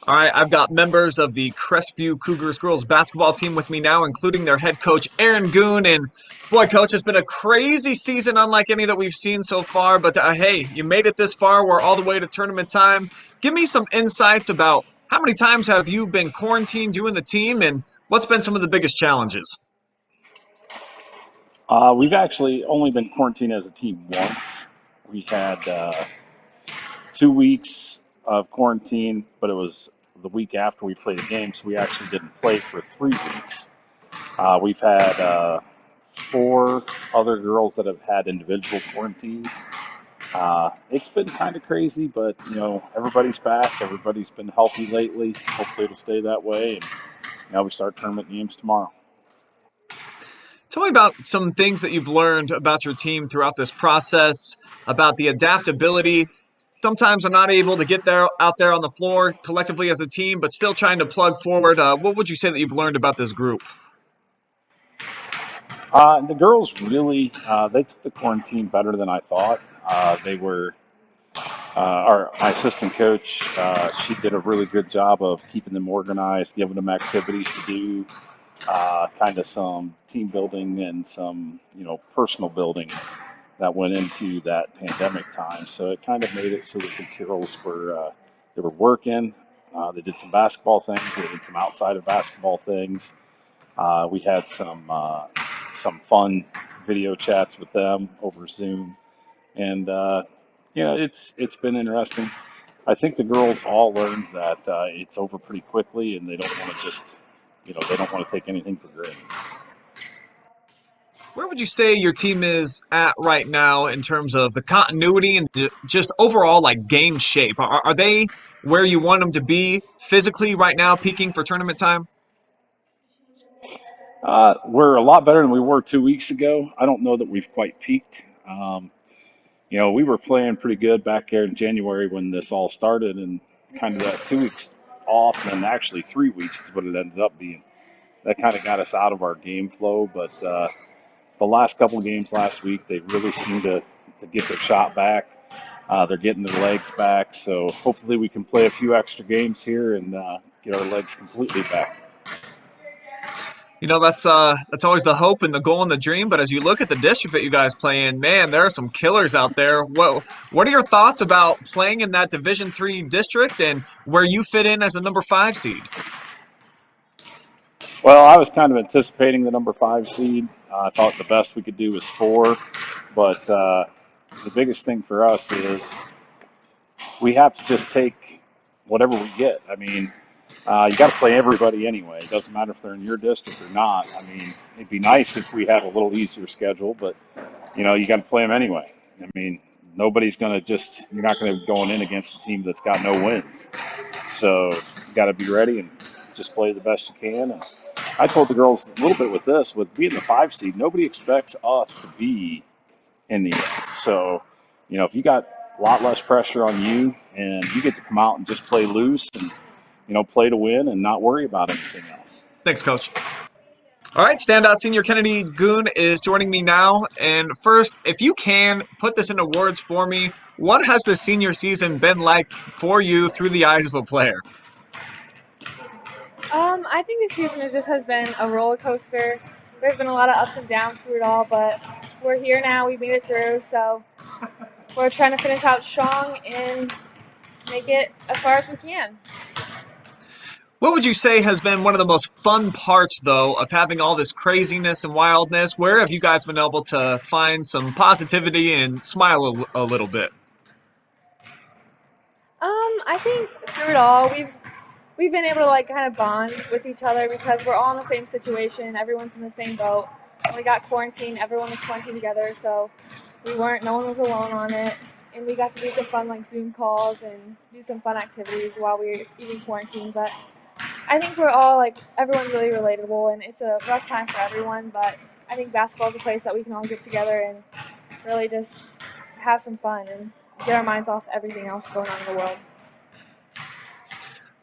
All right, I've got members of the Crestview Cougars girls basketball team with me now, including their head coach, Aaron Goon. And boy, coach, it's been a crazy season, unlike any that we've seen so far. But hey, you made it this far. We're all the way to tournament time. Give me some insights about how many times have you been quarantined, you and the team, and what's been some of the biggest challenges? We've actually only been quarantined as a team once. We had 2 weeks of quarantine, but it was the week after we played a game, so we actually didn't play for 3 weeks. We've had four other girls that have had individual quarantines. It's been kind of crazy, but everybody's back. Everybody's been healthy lately. Hopefully, it'll stay that way. And now we start tournament games tomorrow. Tell me about some things that you've learned about your team throughout this process, about the adaptability. Sometimes I'm not able to get there out there on the floor collectively as a team, but still trying to plug forward. What would you say that you've learned about this group? The girls really, they took the quarantine better than I thought. They were, my assistant coach, she did a really good job of keeping them organized, giving them activities to do, kind of some team building and some, personal building that went into that pandemic time. So it kind of made it so that the girls were, they were working. They did some basketball things. They did some outside of basketball things. We had some fun video chats with them over Zoom, and it's been interesting. I think the girls all learned that it's over pretty quickly, and they don't want to just they don't want to take anything for granted. Where would you say your team is at right now in terms of the continuity and just overall like game shape? Are they where you want them to be physically right now, peaking for tournament time? We're a lot better than we were 2 weeks ago. I don't know that we've quite peaked. We were playing pretty good back there in January when this all started, and kind of that 2 weeks off, and then actually 3 weeks is what it ended up being. That kind of got us out of our game flow, but the last couple of games last week, they really seemed to get their shot back. They're getting their legs back, so hopefully we can play a few extra games here and get our legs completely back. That's always the hope and the goal and the dream. But as you look at the district that you guys play in, man, there are some killers out there. What are your thoughts about playing in that Division 3 district and where you fit in as a number 5 seed? Well, I was kind of anticipating the number 5 seed. I thought the best we could do was 4, but the biggest thing for us is we have to just take whatever we get. I mean, you got to play everybody anyway. It doesn't matter if they're in your district or not. I mean, it'd be nice if we had a little easier schedule, but you got to play them anyway. I mean, nobody's going to you're not going to be going in against a team that's got no wins. So you got to be ready and just play the best you can. And I told the girls a little bit with being the 5 seed, nobody expects us to be in the end. So, if you got a lot less pressure on you and you get to come out and just play loose and play to win and not worry about anything else. Thanks, Coach. All right, standout senior Kennedi Goon is joining me now. And first, if you can put this into words for me, what has the senior season been like for you through the eyes of a player? I think this season just has been a roller coaster. There's been a lot of ups and downs through it all, but we're here now. We made it through, so we're trying to finish out strong and make it as far as we can. What would you say has been one of the most fun parts, though, of having all this craziness and wildness? Where have you guys been able to find some positivity and smile a little bit? I think through it all, we've been able to kind of bond with each other because we're all in the same situation. Everyone's in the same boat. When we got quarantined, everyone was quarantined together, so no one was alone on it. And we got to do some fun Zoom calls and do some fun activities while we were even quarantined. But I think we're all everyone's really relatable, and it's a rough time for everyone. But I think basketball is a place that we can all get together and really just have some fun and get our minds off everything else going on in the world.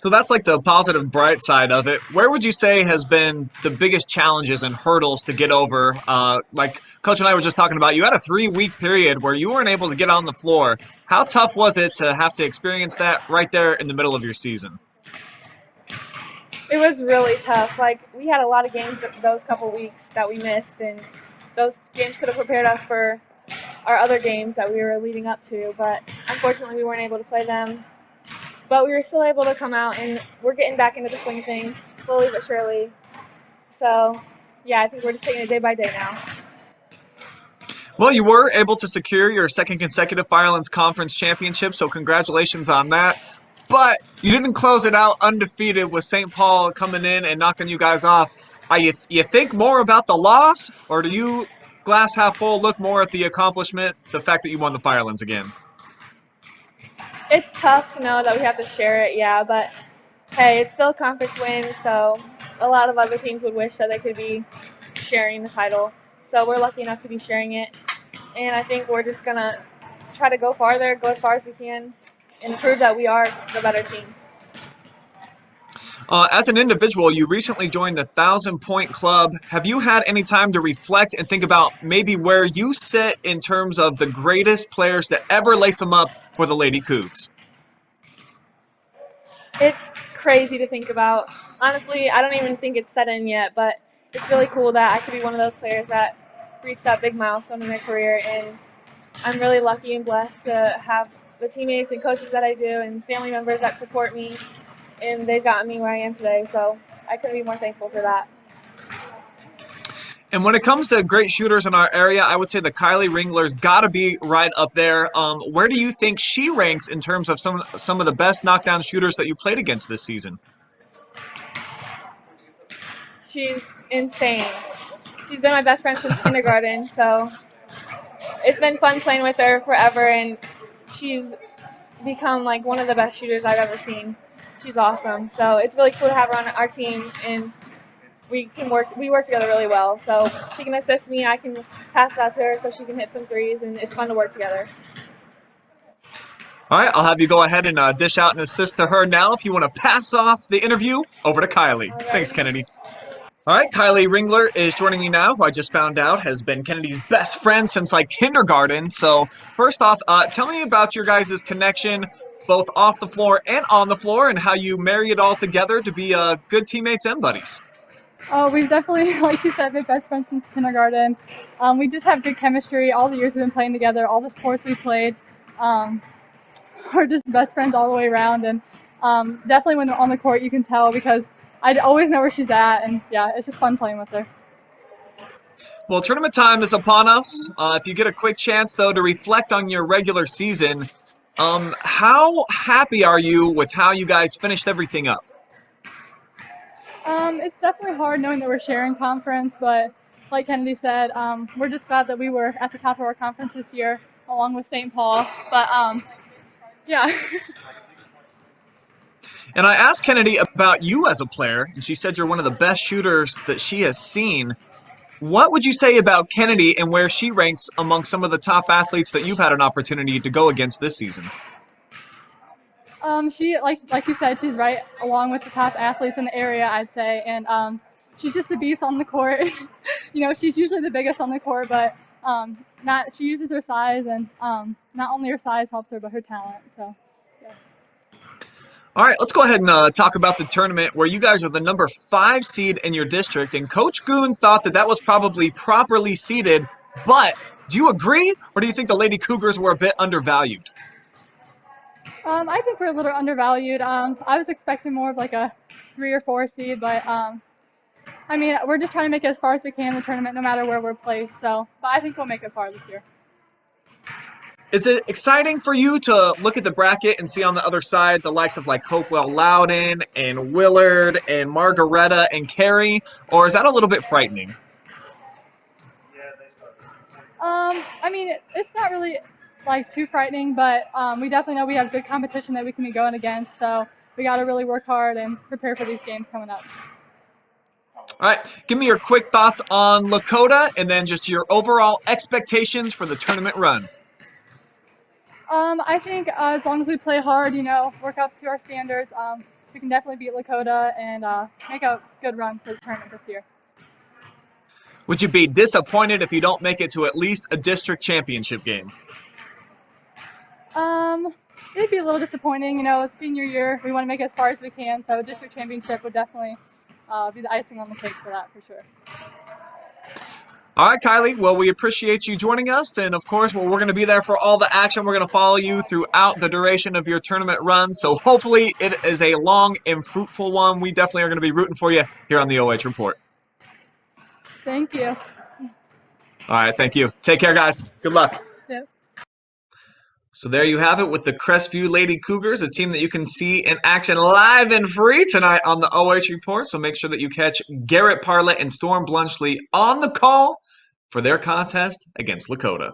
So that's like the positive, bright side of it. Where would you say has been the biggest challenges and hurdles to get over? Like Coach and I were just talking about, you had a 3-week period where you weren't able to get on the floor. How tough was it to have to experience that right there in the middle of your season? It was really tough. Like, we had a lot of games those couple weeks that we missed, and those games could have prepared us for our other games that we were leading up to, but unfortunately we weren't able to play them. But we were still able to come out, and we're getting back into the swing of things, slowly but surely. So, yeah, I think we're just taking it day by day now. Well, you were able to secure your second consecutive Firelands Conference championship, so congratulations on that. But you didn't close it out undefeated with St. Paul coming in and knocking you guys off. You think more about the loss, or do you, glass half full, look more at the accomplishment, the fact that you won the Firelands again? It's tough to know that we have to share it, yeah, but hey, it's still a conference win, so a lot of other teams would wish that they could be sharing the title. So we're lucky enough to be sharing it, and I think we're just going to try to go farther, go as far as we can, and prove that we are the better team. As an individual, you recently joined the 1,000-point club. Have you had any time to reflect and think about maybe where you sit in terms of the greatest players to ever lace them up for the Lady Cougs? It's crazy to think about. Honestly, I don't even think it's set in yet, but it's really cool that I could be one of those players that reached that big milestone in their career, and I'm really lucky and blessed to have the teammates and coaches that I do and family members that support me, and they've gotten me where I am today, so I couldn't be more thankful for that. And when it comes to great shooters in our area, I would say the Kylie Ringler's got to be right up there. Where do you think she ranks in terms of some of the best knockdown shooters that you played against this season? She's insane. She's been my best friend since kindergarten, so it's been fun playing with her forever, and she's become like one of the best shooters I've ever seen. She's awesome. So it's really cool to have her on our team, and we work together really well. So she can assist me, I can pass that to her so she can hit some threes, and it's fun to work together. All right, I'll have you go ahead and dish out an assist to her now if you want to pass off the interview over to Kylie. Alrighty. Thanks, Kennedi. All right, Kylie Ringler is joining me now, who I just found out has been Kennedi's best friend since like kindergarten. So first off, tell me about your guys' connection, both off the floor and on the floor, and how you marry it all together to be good teammates and buddies. Oh, we've definitely, like she said, been best friends since kindergarten. We just have good chemistry. All the years we've been playing together, all the sports we played, we're just best friends all the way around. And definitely when we're on the court, you can tell because I always know where she's at. And yeah, it's just fun playing with her. Well, tournament time is upon us. If you get a quick chance, though, to reflect on your regular season, how happy are you with how you guys finished everything up? It's definitely hard knowing that we're sharing conference, but like Kennedi said, we're just glad that we were at the top of our conference this year, along with St. Paul. But yeah. And I asked Kennedi about you as a player, and she said you're one of the best shooters that she has seen. What would you say about Kennedi and where she ranks among some of the top athletes that you've had an opportunity to go against this season? She like you said, she's right along with the top athletes in the area, I'd say, and she's just a beast on the court. You know, she's usually the biggest on the court, but she uses her size, and not only her size helps her, but her talent. So, yeah. All right, let's go ahead and talk about the tournament where you guys are the number 5 seed in your district, and Coach Goon thought that was probably properly seeded, but do you agree, or do you think the Lady Cougars were a bit undervalued? I think we're a little undervalued. I was expecting more of like a 3 or 4 seed, but I mean, we're just trying to make it as far as we can in the tournament, no matter where we're placed. So, but I think we'll make it far this year. Is it exciting for you to look at the bracket and see on the other side the likes of like Hopewell Loudon and Willard and Margaretta and Carey, or is that a little bit frightening? I mean, it's not really like too frightening, but we definitely know we have good competition that we can be going against. So we got to really work hard and prepare for these games coming up. All right, give me your quick thoughts on Lakota and then just your overall expectations for the tournament run. I think as long as we play hard, you know, work up to our standards, we can definitely beat Lakota and make a good run for the tournament this year. Would you be disappointed if you don't make it to at least a district championship game? it'd be a little disappointing. You know, it's senior year. We want to make it as far as we can. So district championship would definitely be the icing on the cake for that, for sure. All right, Kylie. Well, we appreciate you joining us. And of course, we're going to be there for all the action. We're going to follow you throughout the duration of your tournament run. So hopefully it is a long and fruitful one. We definitely are going to be rooting for you here on the OH Report. Thank you. All right. Thank you. Take care, guys. Good luck. Yep. So there you have it with the Crestview Lady Cougars, a team that you can see in action live and free tonight on the OH Report. So make sure that you catch Garrett Parlett and Storm Blunchley on the call for their contest against Lakota.